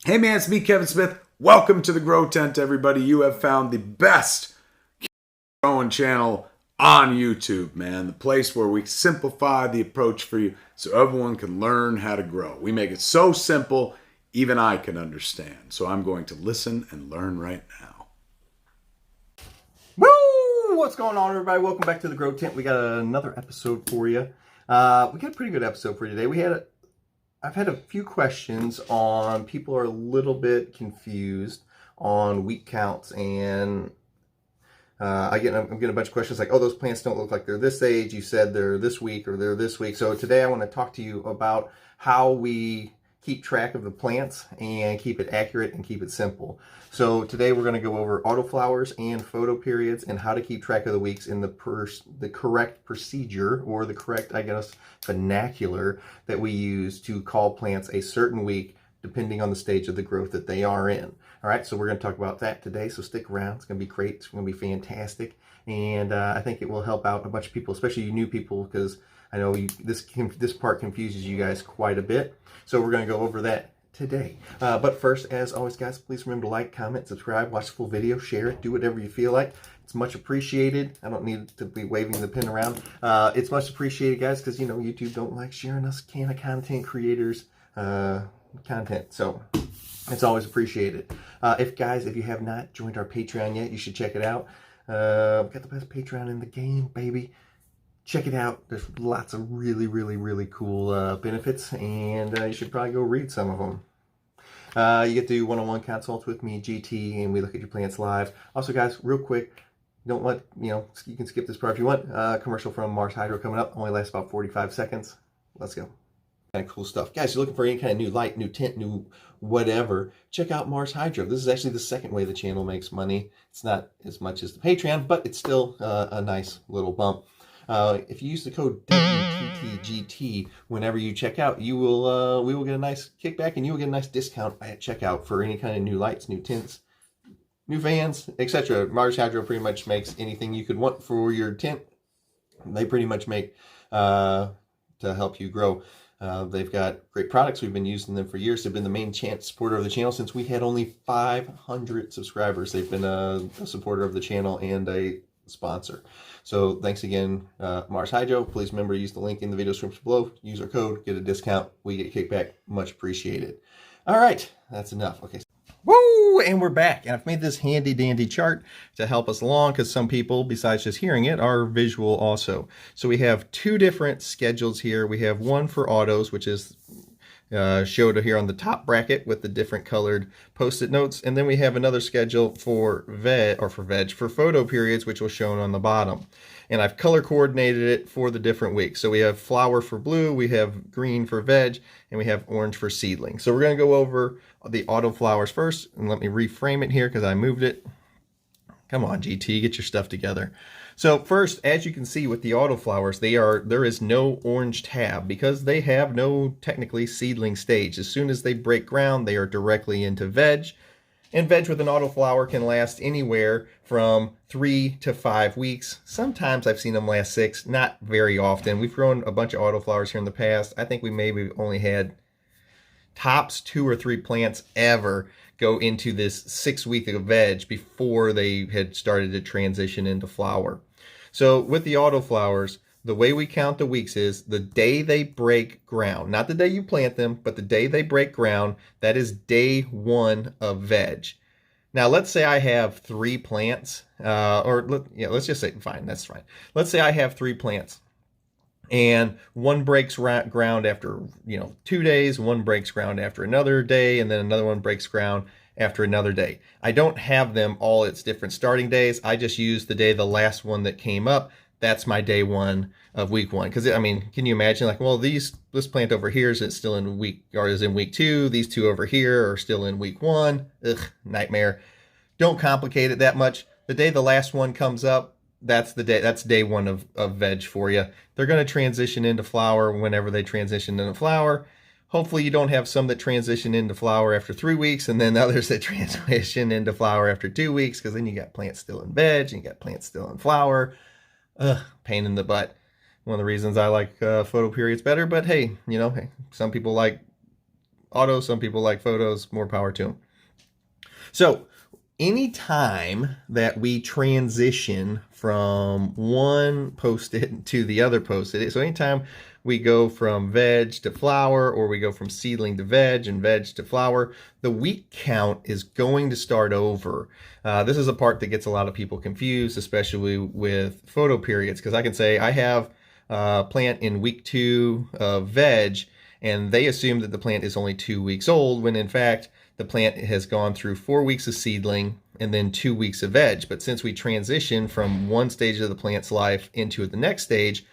Hey man, it's me, Kevin Smith. Welcome to the Growtent, everybody. You have found the best growing channel on YouTube, man. The place where we simplify the approach for you so everyone can learn how to grow. We make it so simple, even I can understand. So I'm going to listen and learn right now. Woo! What's going on, everybody? Welcome back to the Growtent. We got another episode for you. We got a pretty good episode for you today. I've had a few questions on people are a little bit confused on week counts, and I'm getting a bunch of questions like, oh, those plants don't look like they're this age. You said they're this week or they're this week. So today I want to talk to you about how we keep track of the plants and keep it accurate and keep it simple. So today we're going to go over autoflowers and photoperiods and how to keep track of the weeks in the correct procedure, or the correct, I guess, vernacular that we use to call plants a certain week depending on the stage of the growth that they are in. All right, so we're going to talk about that today, so stick around. It's going to be great. It's going to be fantastic, and I think it will help out a bunch of people, especially you new people, because I know this part confuses you guys quite a bit. So we're going to go over that today. But first, as always, guys, please remember to like, comment, subscribe, watch the full video, share it, do whatever you feel like. It's much appreciated. I don't need to be waving the pen around. It's much appreciated, guys, because, you know, YouTube don't like sharing us kind of content creators content. So it's always appreciated. If you have not joined our Patreon yet, you should check it out. We've got the best Patreon in the game, baby. Check it out. There's lots of really cool benefits, and you should probably go read some of them. You get to do one-on-one consults with me, GT, and we look at your plants live. Also, guys, real quick, don't let, you can skip this part if you want. Commercial from Mars Hydro coming up. Only lasts about 45 seconds. Let's go. Kind of cool stuff. Guys, you're looking for any kind of new light, new tint, new whatever, check out Mars Hydro. This is actually the second way the channel makes money. It's not as much as the Patreon, but it's still a nice little bump. If you use the code WTTGT whenever you check out, we will get a nice kickback, and you will get a nice discount at checkout for any kind of new lights, new tints, new fans, etc. Mars Hydro pretty much makes anything you could want for your tint. They pretty much make to help you grow. They've got great products. We've been using them for years. They've been the main supporter of the channel since we had only 500 subscribers. They've been a supporter of the channel and a sponsor. So thanks again, Mars Hydro. Please remember to use the link in the video description below. Use our code, get a discount. We get kickback. Much appreciated. All right, that's enough. Okay. Woo! And we're back. And I've made this handy dandy chart to help us along, because some people, besides just hearing it, are visual also. So we have two different schedules here. We have one for autos, which is showed here on the top bracket with the different colored post-it notes, and then we have another schedule for photo periods, which was shown on the bottom. And I've color coordinated it for the different weeks. So we have flower for blue, we have green for veg, and we have orange for seedling. So we're going to go over the autoflowers first, and let me reframe it here because I moved it. Come on, GT, get your stuff together. So first, as you can see with the autoflowers, there is no orange tab because they have no technically seedling stage. As soon as they break ground, they are directly into veg. And veg with an autoflower can last anywhere from 3 to 5 weeks. Sometimes I've seen them last 6, not very often. We've grown a bunch of autoflowers here in the past. I think we maybe only had tops 2 or 3 plants ever go into this 6-week of veg before they had started to transition into flower. So with the autoflowers, the way we count the weeks is the day they break ground. Not the day you plant them, but the day they break ground. That is day 1 of veg. Now let's say I have 3 plants, let's just say, fine, that's fine. Let's say I have 3 plants, and one breaks ground after 2 days, one breaks ground after another day, and then another one breaks ground after another day. I don't have them all its different starting days. I just use the day the last one that came up. That's my day 1 of week 1. Because I mean, can you imagine, like, well, this plant over here is still in week 2. These 2 over here are still in week 1. Ugh, nightmare. Don't complicate it that much. The day the last one comes up, that's the day. That's day 1 of veg for you. They're going to transition into flower whenever they transition into flower. Hopefully you don't have some that transition into flower after 3 weeks, and then others that transition into flower after 2 weeks, because then you got plants still in veg, and you got plants still in flower. Pain in the butt. One of the reasons I like photo periods better, but hey, some people like autos, some people like photos, more power to them. So anytime that we transition from one post-it to the other post-it, so anytime we go from veg to flower, or we go from seedling to veg and veg to flower, the week count is going to start over. This is a part that gets a lot of people confused, especially with photoperiods, because I can say I have a plant in week 2 of veg, and they assume that the plant is only 2 weeks old, when in fact the plant has gone through 4 weeks of seedling and then 2 weeks of veg. But since we transition from one stage of the plant's life into the next stage,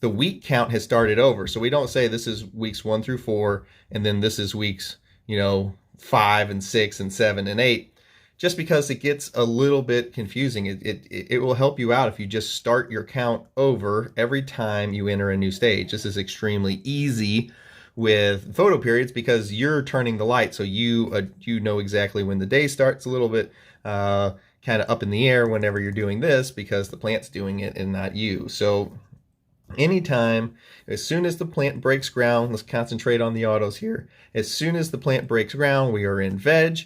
the week count has started over. So we don't say this is weeks 1 through 4, and then this is weeks, 5 and 6 and 7 and 8, just because it gets a little bit confusing. It will help you out if you just start your count over every time you enter a new stage. This is extremely easy with photoperiods because you're turning the light, so you know exactly when the day starts. A little bit kind of up in the air whenever you're doing this because the plant's doing it and not you. So anytime, as soon as the plant breaks ground, let's concentrate on the autos here. As soon as the plant breaks ground, we are in veg.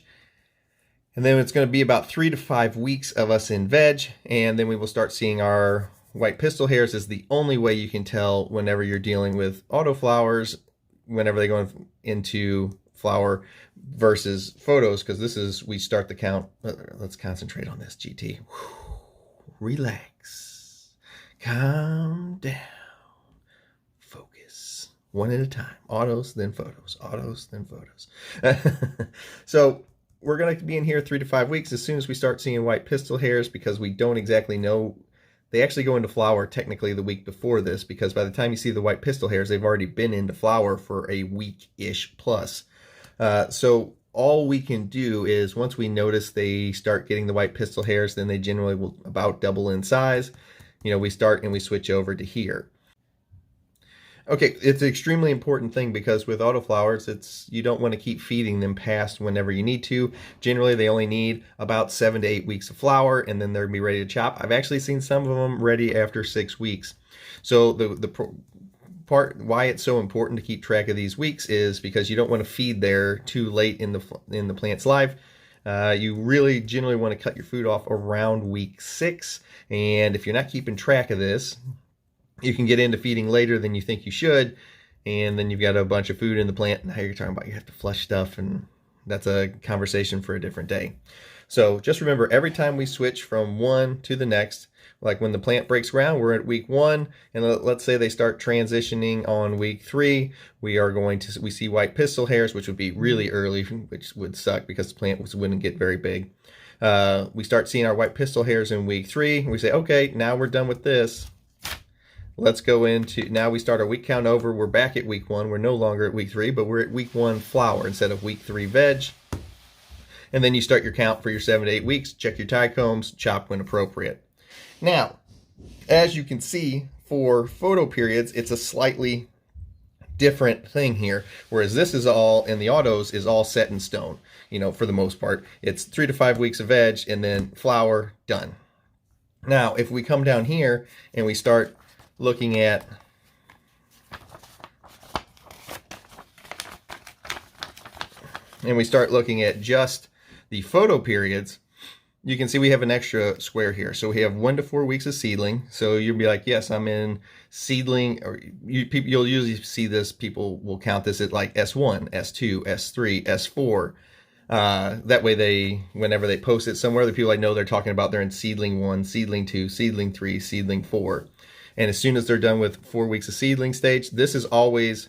And then it's going to be about 3 to 5 weeks of us in veg. And then we will start seeing our white pistil hairs. Is the only way you can tell whenever you're dealing with autoflowers, whenever they go into flower versus photos, because this is, we start the count. Let's concentrate on this, GT. Relax. Calm down. Focus. One at a time. Autos, then photos. Autos, then photos. So we're going to be in here 3 to 5 weeks as soon as we start seeing white pistil hairs, because we don't exactly know. They actually go into flower technically the week before this, because by the time you see the white pistil hairs, they've already been into flower for a week-ish plus. So all we can do is, once we notice they start getting the white pistil hairs, then they generally will about double in size. We start and we switch over to here. Okay, it's an extremely important thing, because with autoflowers, you don't want to keep feeding them past whenever you need to. Generally, they only need about 7 to 8 weeks of flower, and then they're going to be ready to chop. I've actually seen some of them ready after 6 weeks. So the part why it's so important to keep track of these weeks is because you don't want to feed there too late in the plant's life. You really generally want to cut your food off around week 6, and if you're not keeping track of this, you can get into feeding later than you think you should, and then you've got a bunch of food in the plant, and now you're talking about you have to flush stuff, and that's a conversation for a different day. So just remember, every time we switch from one to the next, like when the plant breaks ground, we're at week 1, and let's say they start transitioning on week 3, we see white pistil hairs, which would be really early, which would suck because the plant wouldn't get very big. We start seeing our white pistil hairs in week 3, and we say, okay, now we're done with this. Let's go into, now we start our week count over. We're back at week 1. We're no longer at week 3, but we're at week 1 flower instead of week 3 veg. And then you start your count for your 7 to 8 weeks. Check your tie combs, chop when appropriate. Now, as you can see, for photoperiods, it's a slightly different thing here. Whereas this is all, in the autos, is all set in stone. For the most part, it's 3 to 5 weeks of veg and then flower, done. Now, if we come down here and we start looking at just the photoperiods, you can see we have an extra square here. So we have 1 to 4 weeks of seedling. So you'll be like, yes, I'm in seedling, or you'll usually see this, people will count this at like S1, S2, S3, S4. That way whenever they post it somewhere, the people I know, they're talking about they're in seedling 1, seedling 2, seedling 3, seedling 4. And as soon as they're done with 4 weeks of seedling stage, this is always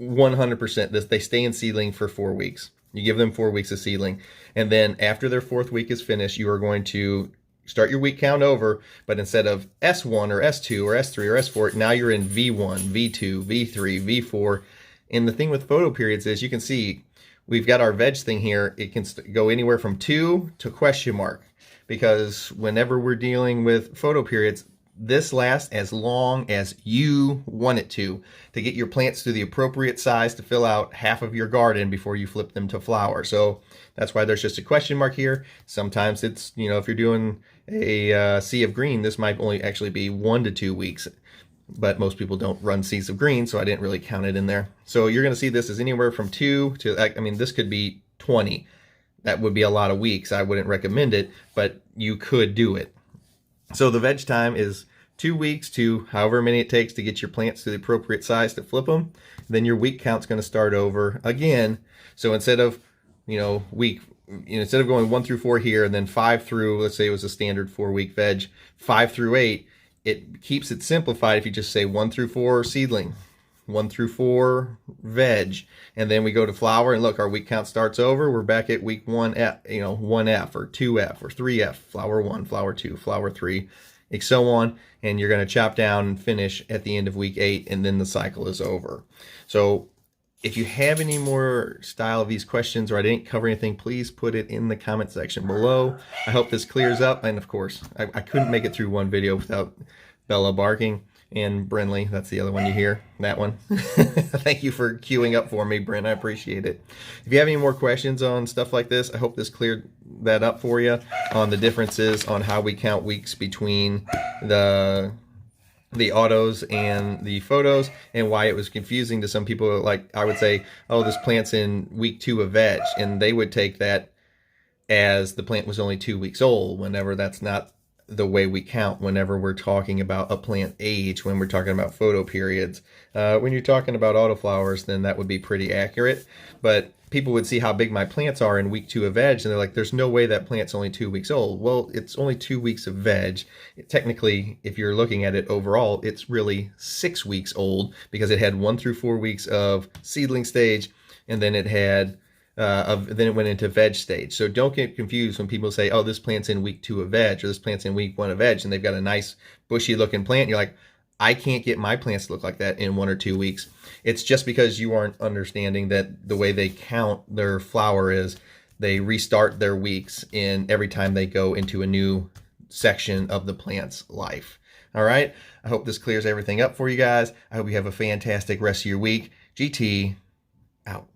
100%. They stay in seedling for 4 weeks. You give them 4 weeks of seedling. And then after their 4th week is finished, you are going to start your week count over. But instead of S1 or S2 or S3 or S4, now you're in V1, V2, V3, V4. And the thing with photoperiods is, you can see we've got our veg thing here. It can go anywhere from 2 to question mark. Because whenever we're dealing with photoperiods, this lasts as long as you want it to get your plants to the appropriate size to fill out half of your garden before you flip them to flower. So that's why there's just a question mark here. Sometimes it's, if you're doing a sea of green, this might only actually be 1 to 2 weeks. but most people don't run seeds of green, so I didn't really count it in there. So you're going to see this as anywhere from 2 to, I mean, this could be 20. That would be a lot of weeks. I wouldn't recommend it, but you could do it. So the veg time is 2 weeks to however many it takes to get your plants to the appropriate size to flip them. Then your week count's going to start over again. So instead of, instead of going 1 through 4 here and then 5 through, let's say it was a standard 4-week veg, 5 through 8, it keeps it simplified if you just say 1 through 4 seedling, 1 through 4 veg, and then we go to flower, and look, our week count starts over. We're back at week 1F, 1F or 2F or 3F, flower 1, flower 2, flower 3, and so on, and you're going to chop down and finish at the end of week 8, and then the cycle is over. So if you have any more style of these questions, or I didn't cover anything, please put it in the comment section below. I hope this clears up. And of course, I couldn't make it through one video without Bella barking, and Brinley, that's the other one you hear, that one. Thank you for queuing up for me, Bryn. I appreciate it. If you have any more questions on stuff like this, I hope this cleared that up for you on the differences on how we count weeks between the autos and the photos, and why it was confusing to some people. Like, I would say, oh, this plant's in week 2 of veg, and they would take that as the plant was only 2 weeks old, whenever that's not the way we count whenever we're talking about a plant age, when we're talking about photoperiods. When you're talking about autoflowers, then that would be pretty accurate. But people would see how big my plants are in week 2 of veg, and they're like, there's no way that plant's only 2 weeks old. Well, it's only 2 weeks of veg. Technically, if you're looking at it overall, it's really 6 weeks old, because it had 1 through 4 weeks of seedling stage, and then it had then it went into veg stage. So don't get confused when people say, oh, this plant's in week 2 of veg, or this plant's in week 1 of veg, and they've got a nice bushy looking plant. You're like, I can't get my plants to look like that in 1 or 2 weeks. It's just because you aren't understanding that the way they count their flower is they restart their weeks in every time they go into a new section of the plant's life. All right. I hope this clears everything up for you guys. I hope you have a fantastic rest of your week. GT out.